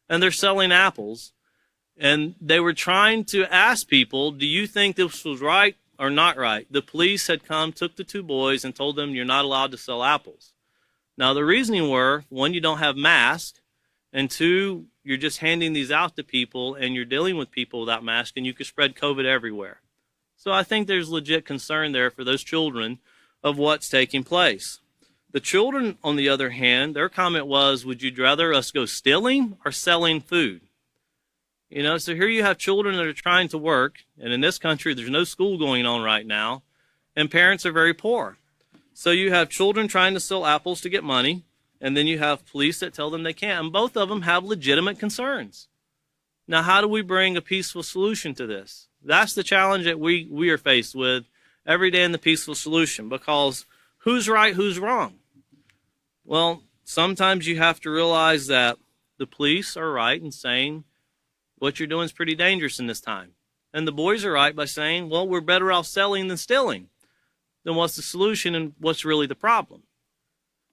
And they're selling apples. And they were trying to ask people, do you think this was right or not right? The police had come, took the two boys, and told them you're not allowed to sell apples. Now, the reasoning were, one, you don't have masks, and two, you're just handing these out to people, and you're dealing with people without masks, and you could spread COVID everywhere. So I think there's legit concern there for those children of what's taking place. The children, on the other hand, their comment was, would you rather us go stealing or selling food? You know, so here you have children that are trying to work, and in this country there's no school going on right now, and parents are very poor. So you have children trying to sell apples to get money, and then you have police that tell them they can't, and both of them have legitimate concerns. Now, how do we bring a peaceful solution to this? That's the challenge that we are faced with every day in the peaceful solution, because who's right, who's wrong? Well, sometimes you have to realize that the police are right in saying what you're doing is pretty dangerous in this time. And the boys are right by saying, well, we're better off selling than stealing. Then what's the solution and what's really the problem?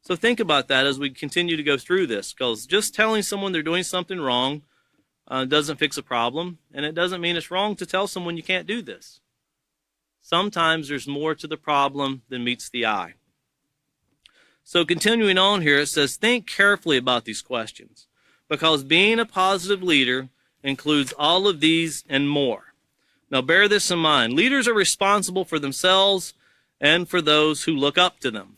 So think about that as we continue to go through this, because just telling someone they're doing something wrong doesn't fix a problem, and it doesn't mean it's wrong to tell someone you can't do this. Sometimes there's more to the problem than meets the eye. So continuing on here, it says, think carefully about these questions, because being a positive leader includes all of these and more. Now bear this in mind. Leaders are responsible for themselves and for those who look up to them.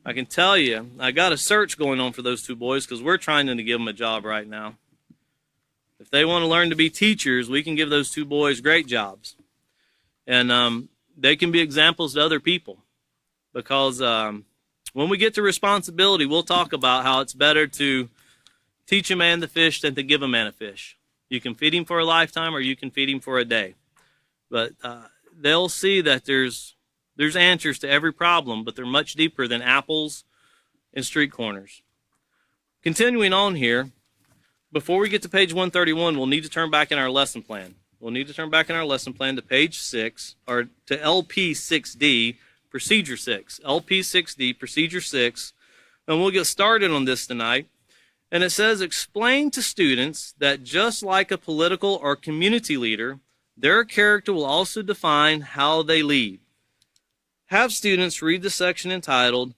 I can tell you, I got a search going on for those two boys because we're trying to give them a job right now. If they want to learn to be teachers, we can give those two boys great jobs. And they can be examples to other people, because when we get to responsibility, we'll talk about how it's better to teach a man to fish than to give a man a fish. You can feed him for a lifetime, or you can feed him for a day. But they'll see that there's answers to every problem, but they're much deeper than apples and street corners. Continuing on here, before we get to page 131, we'll need to turn back in our lesson plan. We'll need to turn back in our lesson plan to page 6, or to LP 6D, Procedure 6. LP 6D, Procedure 6. And we'll get started on this tonight. And it says, explain to students that just like a political or community leader, their character will also define how they lead. Have students read the section entitled,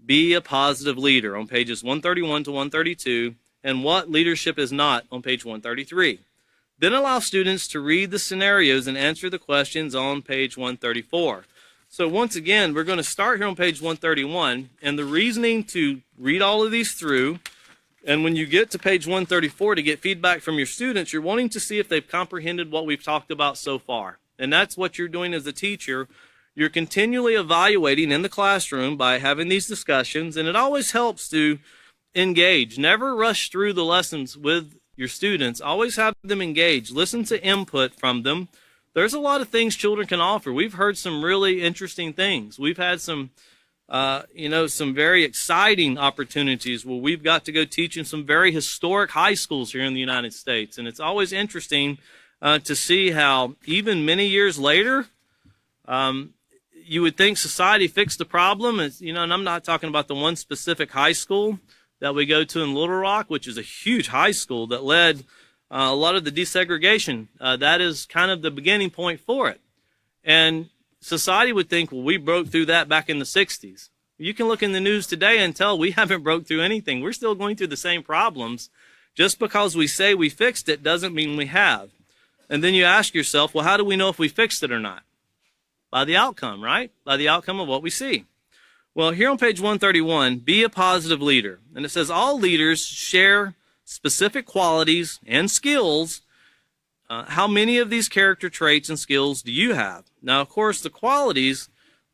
Be a Positive Leader, on pages 131 to 132, and What Leadership is Not, on page 133. Then allow students to read the scenarios and answer the questions on page 134. So once again, we're going to start here on page 131, and the reasoning to read all of these through. And when you get to page 134 to get feedback from your students, you're wanting to see if they've comprehended what we've talked about so far. And that's what you're doing as a teacher. You're continually evaluating in the classroom by having these discussions, and it always helps to engage. Never rush through the lessons with your students. Always have them engage. Listen to input from them. There's a lot of things children can offer. We've heard some really interesting things. We've had some some very exciting opportunities where we've got to go teach in some very historic high schools here in the United States. And it's always interesting to see how even many years later, you would think society fixed the problem. And I'm not talking about the one specific high school that we go to in Little Rock, which is a huge high school that led a lot of the desegregation. That is kind of the beginning point for it. And society would think, well, we broke through that back in the 60s. You can look in the news today and tell we haven't broke through anything. We're still going through the same problems. Just because we say we fixed it doesn't mean we have. And then you ask yourself, well, how do we know if we fixed it or not? By the outcome, right? By the outcome of what we see. Well, here on page 131, be a positive leader. And it says all leaders share specific qualities and skills. How many of these character traits and skills do you have? Now, of course, the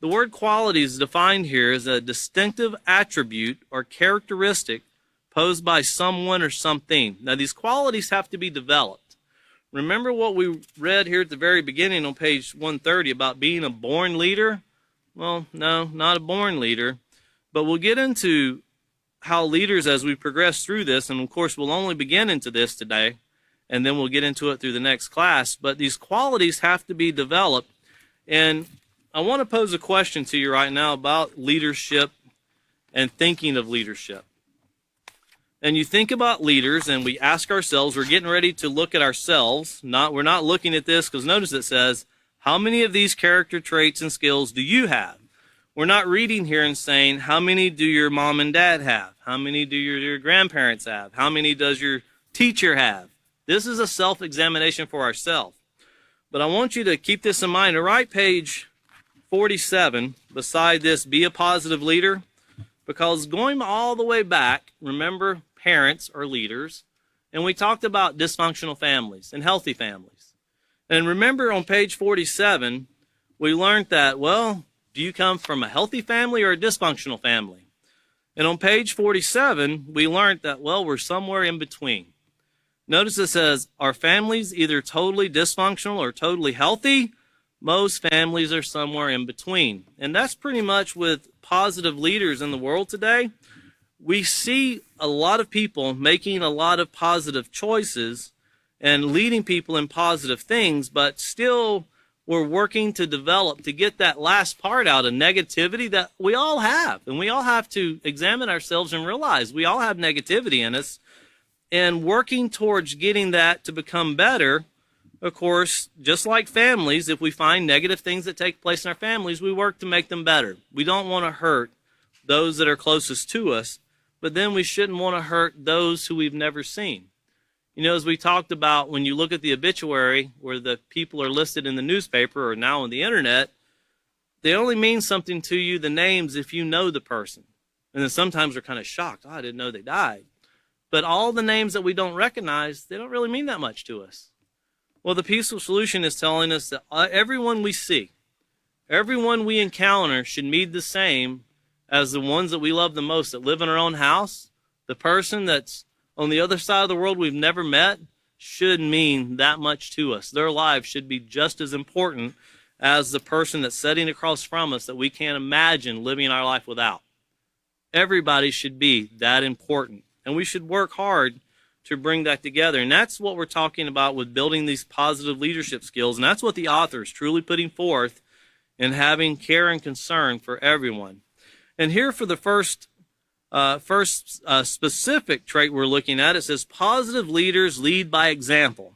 word qualities is defined here as a distinctive attribute or characteristic posed by someone or something. Now, these qualities have to be developed. Remember what we read here at the very beginning on page 130 about being a born leader? Well, no, not a born leader. But we'll get into how leaders, as we progress through this, and of course we'll only begin into this today, and then we'll get into it through the next class. But these qualities have to be developed. And I want to pose a question to you right now about leadership and thinking of leadership. And you think about leaders, and we ask ourselves, we're getting ready to look at ourselves. We're not looking at this because notice it says, how many of these character traits and skills do you have? We're not reading here and saying, how many do your mom and dad have? How many do your grandparents have? How many does your teacher have? This is a self-examination for ourselves. But I want you to keep this in mind. Right, page 47, beside this, be a positive leader. Because going all the way back, remember, parents are leaders. And we talked about dysfunctional families and healthy families. And remember on page 47, we learned that, well, do you come from a healthy family or a dysfunctional family? And on page 47, we learned that, well, we're somewhere in between. Notice it says, are families either totally dysfunctional or totally healthy? Most families are somewhere in between. And that's pretty much with positive leaders in the world today. We see a lot of people making a lot of positive choices and leading people in positive things, but still we're working to develop to get that last part out of negativity that we all have. And we all have to examine ourselves and realize we all have negativity in us. And working towards getting that to become better, of course, just like families, if we find negative things that take place in our families, we work to make them better. We don't want to hurt those that are closest to us, but then we shouldn't want to hurt those who we've never seen. You know, as we talked about, when you look at the obituary where the people are listed in the newspaper or now on the internet, they only mean something to you, the names, if you know the person. And then sometimes we're kind of shocked. Oh, I didn't know they died. But all the names that we don't recognize, they don't really mean that much to us. Well, the peaceful solution is telling us that everyone we see, everyone we encounter should mean the same as the ones that we love the most that live in our own house. The person that's on the other side of the world we've never met should mean that much to us. Their lives should be just as important as the person that's sitting across from us that we can't imagine living our life without. Everybody should be that important. And we should work hard to bring that together. And that's what we're talking about with building these positive leadership skills. And that's what the author is truly putting forth in having care and concern for everyone. And here for the first specific trait we're looking at, it says positive leaders lead by example.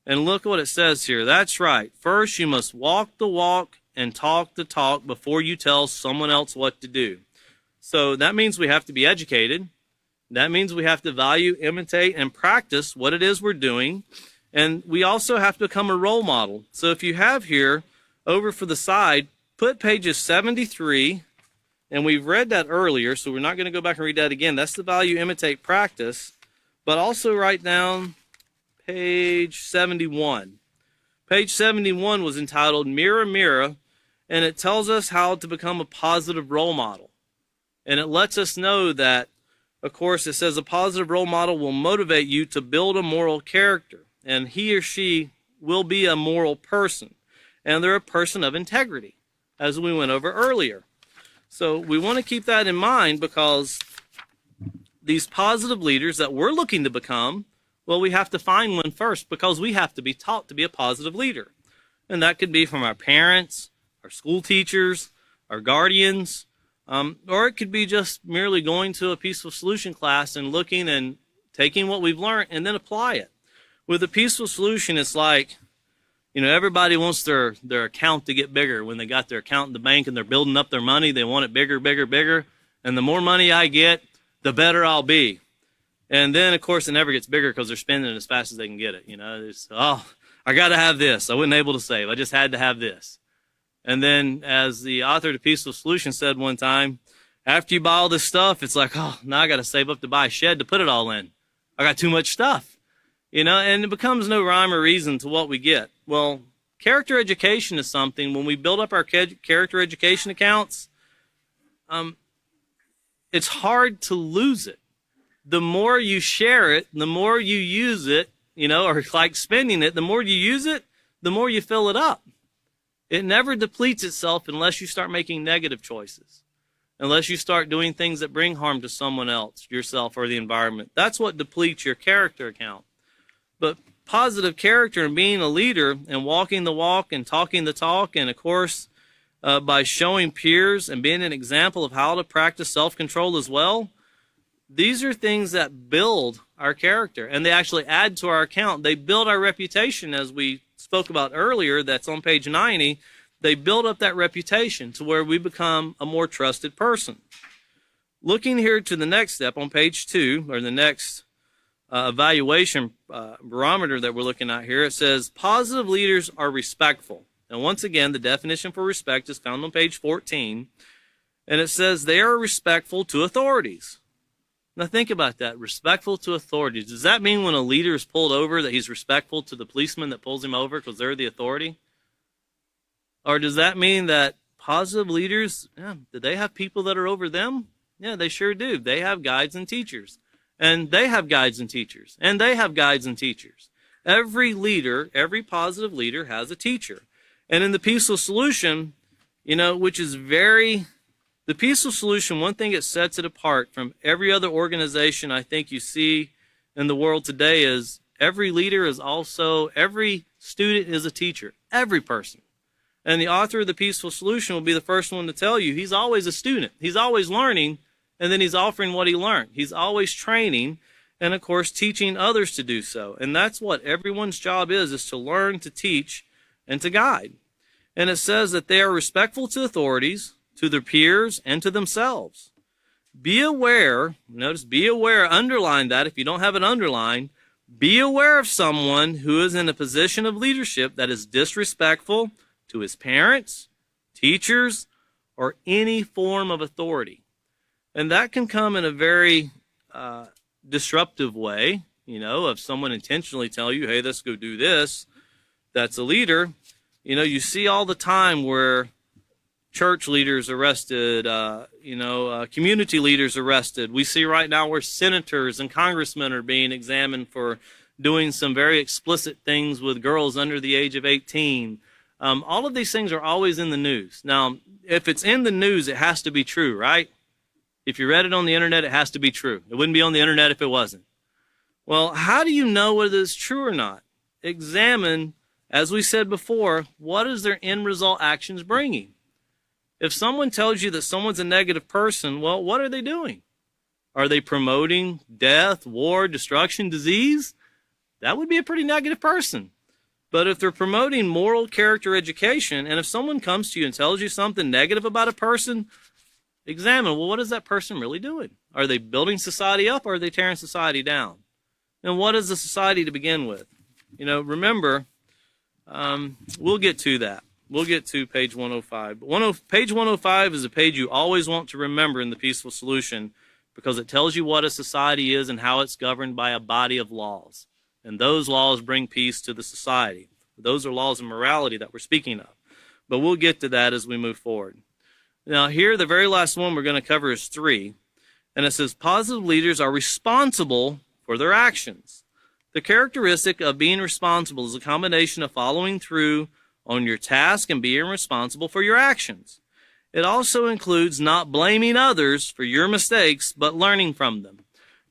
And look what it says here. That's right. First, you must walk the walk and talk the talk before you tell someone else what to do. So that means we have to be educated. That means we have to value, imitate, and practice what it is we're doing. And we also have to become a role model. So if you have here, over for the side, put pages 73, and we've read that earlier, so we're not going to go back and read that again. That's the value, imitate, practice. But also write down page 71. Page 71 was entitled Mirror, Mirror, and it tells us how to become a positive role model. And it lets us know that, of course, it says a positive role model will motivate you to build a moral character. And he or she will be a moral person. And they're a person of integrity, as we went over earlier. So we want to keep that in mind because these positive leaders that we're looking to become, well, we have to find one first because we have to be taught to be a positive leader. And that could be from our parents, our school teachers, our guardians, or it could be just merely going to a peaceful solution class and looking and taking what we've learned and then apply it. With a peaceful solution, it's like, everybody wants their account to get bigger. When they got their account in the bank and they're building up their money, they want it bigger, bigger, bigger. And the more money I get, the better I'll be. And then, of course, it never gets bigger because they're spending it as fast as they can get it. It's, I got to have this. I wasn't able to save. I just had to have this. And then, as the author of The Peaceful Solution said one time, after you buy all this stuff, it's like, now I got to save up to buy a shed to put it all in. I got too much stuff. And it becomes no rhyme or reason to what we get. Well, character education is something, when we build up our character education accounts, it's hard to lose it. The more you share it, the more you use it, or like spending it, the more you use it, the more you fill it up. It never depletes itself unless you start making negative choices, unless you start doing things that bring harm to someone else, yourself, or the environment. That's what depletes your character account. But positive character and being a leader and walking the walk and talking the talk, and of course, by showing peers and being an example of how to practice self-control as well. These are things that build our character, and they actually add to our account. They build our reputation, as we spoke about earlier, that's on page 90. They build up that reputation to where we become a more trusted person. Looking here to the next step on page 2, or the next evaluation barometer that we're looking at here, it says positive leaders are respectful. And once again, the definition for respect is found on page 14, and it says they are respectful to authorities. Now think about that, respectful to authorities. Does that mean when a leader is pulled over that he's respectful to the policeman that pulls him over because they're the authority? Or does that mean that positive leaders, do they have people that are over them? Yeah, they sure do. They have guides and teachers. And they have guides and teachers. And they have guides and teachers. Every leader, every positive leader has a teacher. And in the peaceful solution, which is the peaceful solution, one thing that sets it apart from every other organization I think you see in the world today is every leader is also, every student is a teacher, every person. And the author of the peaceful solution will be the first one to tell you he's always a student. He's always learning, and then he's offering what he learned. He's always training, and of course teaching others to do so. And that's what everyone's job is to learn, to teach, and to guide. And it says that they are respectful to authorities, to their peers, and to themselves. Be aware, notice be aware, underline that if you don't have it underlined, be aware of someone who is in a position of leadership that is disrespectful to his parents, teachers, or any form of authority. And that can come in a very disruptive way, of someone intentionally telling you, hey, let's go do this. That's a leader. You see all the time where church leaders arrested, community leaders arrested. We see right now where senators and congressmen are being examined for doing some very explicit things with girls under the age of 18. All of these things are always in the news. Now, if it's in the news, it has to be true, right? If you read it on the internet, it has to be true. It wouldn't be on the internet if it wasn't. Well, how do you know whether it's true or not? Examine, as we said before, what is their end result actions bringing? If someone tells you that someone's a negative person, well, what are they doing? Are they promoting death, war, destruction, disease? That would be a pretty negative person. But if they're promoting moral character education, and if someone comes to you and tells you something negative about a person, examine, well, what is that person really doing? Are they building society up, or are they tearing society down? And what is the society to begin with? Remember, we'll get to that. We'll get to page 105. But page 105 is a page you always want to remember in the peaceful solution because it tells you what a society is and how it's governed by a body of laws. And those laws bring peace to the society. Those are laws of morality that we're speaking of. But we'll get to that as we move forward. Now here, the very last one we're going to cover is 3. And it says, positive leaders are responsible for their actions. The characteristic of being responsible is a combination of following through on your task and being responsible for your actions. It also includes not blaming others for your mistakes, but learning from them.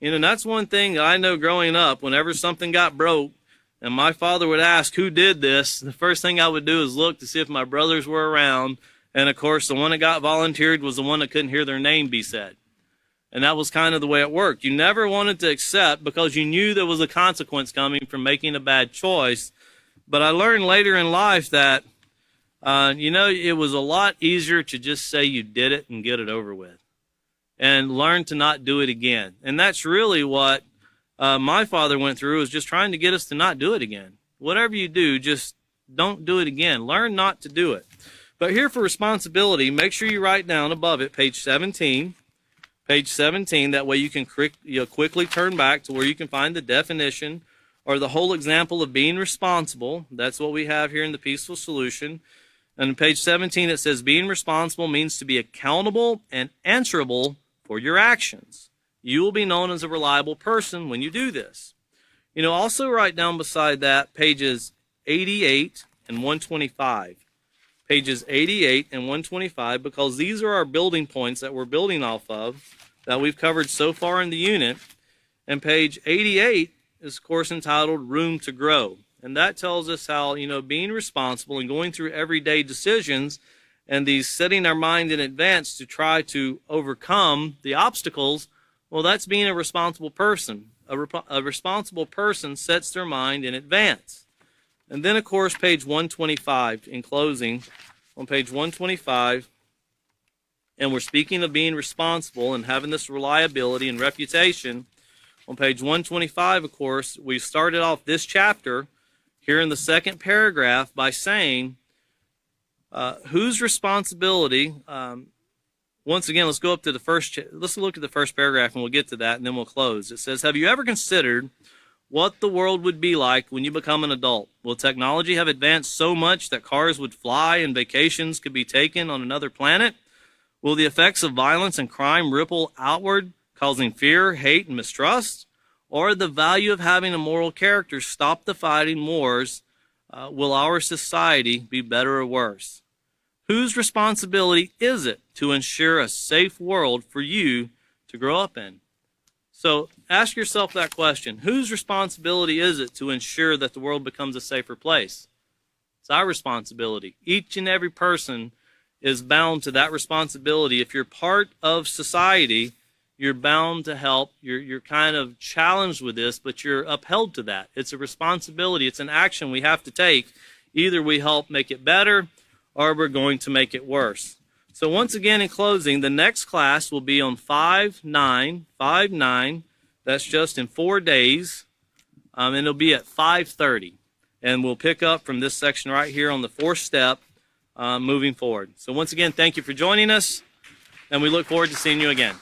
And that's one thing that I know growing up, whenever something got broke and my father would ask who did this, the first thing I would do is look to see if my brothers were around. And of course, the one that got volunteered was the one that couldn't hear their name be said. And that was kind of the way it worked. You never wanted to accept because you knew there was a consequence coming from making a bad choice. But I learned later in life that, it was a lot easier to just say you did it and get it over with and learn to not do it again. And that's really what my father went through, was just trying to get us to not do it again. Whatever you do, just don't do it again. Learn not to do it. But here for responsibility, make sure you write down above it, page 17. Page 17, that way you can quickly turn back to where you can find the definition or the whole example of being responsible. That's what we have here in the peaceful solution. And on page 17 it says being responsible means to be accountable and answerable for your actions. You will be known as a reliable person when you do this. Also write down beside that pages 88 and 125. Pages 88 and 125, because these are our building points that we're building off of that we've covered so far in the unit. And page 88 is, of course, entitled Room to Grow. And that tells us how, being responsible and going through everyday decisions and these setting our mind in advance to try to overcome the obstacles, well, that's being a responsible person. A responsible person sets their mind in advance. And then, of course, page 125, in closing, on page 125, and we're speaking of being responsible and having this reliability and reputation. On page 125, of course, we started off this chapter here in the second paragraph by saying, whose responsibility, once again, let's go up to the let's look at the first paragraph and we'll get to that and then we'll close. It says, have you ever considered what the world would be like when you become an adult? Will technology have advanced so much that cars would fly and vacations could be taken on another planet? Will the effects of violence and crime ripple outward, causing fear, hate, and mistrust? Or the value of having a moral character stop the fighting wars? Will our society be better or worse? Whose responsibility is it to ensure a safe world for you to grow up in? So ask yourself that question. Whose responsibility is it to ensure that the world becomes a safer place? It's our responsibility. Each and every person is bound to that responsibility. If you're part of society, you're bound to help. You're kind of challenged with this, but you're upheld to that. It's a responsibility. It's an action we have to take. Either we help make it better or we're going to make it worse. So once again, in closing, the next class will be on 5/9. That's just in 4 days, and it'll be at 5:30. And we'll pick up from this section right here on the fourth step moving forward. So once again, thank you for joining us, and we look forward to seeing you again.